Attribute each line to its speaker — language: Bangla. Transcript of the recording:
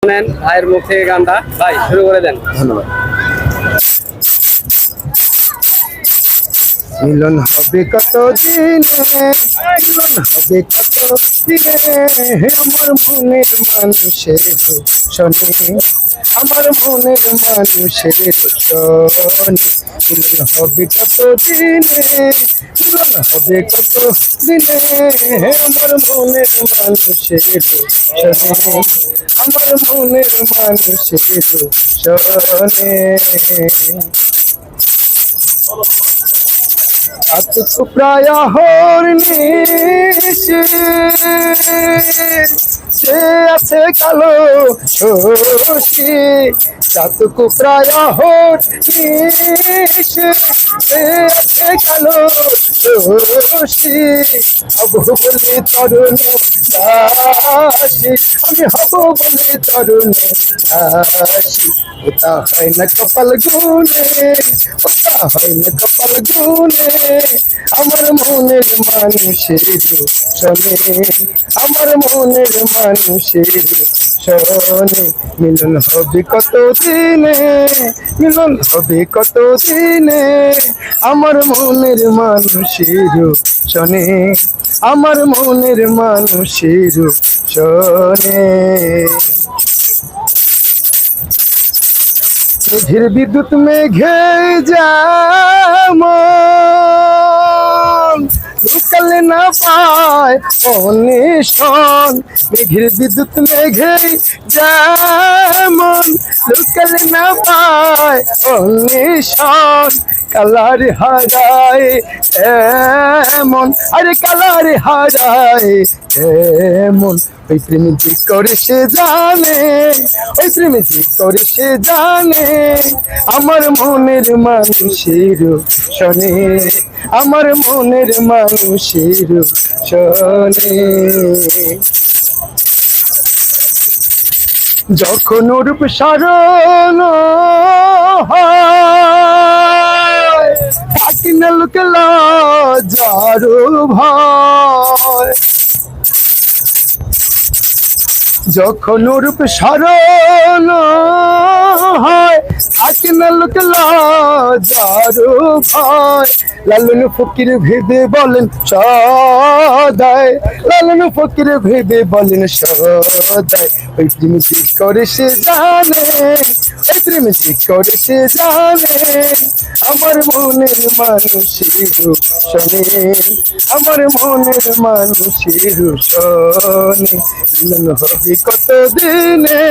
Speaker 1: শোনেন ভাইয়ের মুখ থেকে গানটা, ভাই শুরু করে দেন।
Speaker 2: ধন্যবাদ। মিলন হবে কত দিনে, মিলন হবে কত দিনে, আমার মনের মানুষের শোনে, আমার মনের মানুষের শোনে। মিলন হবে কত দিনে, মিলন হবে কত দিনে, আমার মনের মানুষের শোনে, আমার মনের মানুষের শোনে। চাতক প্রায় হরনিশে সে আছে কালো শশী, চাতক প্রায় হরনিশে সে আছে কালো শশী। হব বলে তরুণ দাসী, আমি হব বলে তরুণ দাসী। ওটা হয় না কপাল গুনে, ওটা হয় না কপাল গুনে, আমার মনের মানুষের শোনে, আমার মনের মানুষের শোনে। মিলন হবে কত দিনে, মিলন হবে কত দিনে, আমার মনের মানুষের শোনে, আমার মনের মানুষের শোনে। মেঘের বিদ্যুৎ মেঘে যেমন লুকালে না পায় অন্বেষণ, মেঘের বিদ্যুৎ মেঘে যেমন লুকালে না পায় অন্বেষণ। কালার হারায় এমন, আরে কালার হারায় এমন, ওই প্রেম যে করে সে জানে, ওই প্রেম যে করে সে জানে, আমার মনের মানুষের শোনে, আমার মনের মানুষের শোনে। যখন রূপ সারণ হয়, থাকি না লোকে লজ্জার ভয়, যখন রূপ সারণ হয়, থাকে না লোক লজ্জার ভয়। লালন ফকির ভেবে বলেন সদাই, লালন ফকির ভেবে বলেন সদাই, ওই প্রেম যে করে সে জানে, ওই প্রেম যে করে সে জানে, আমার মনের মানুষের শোনে, আমার মনের মানুষের শোনে। মিলন হবে কত দিনে।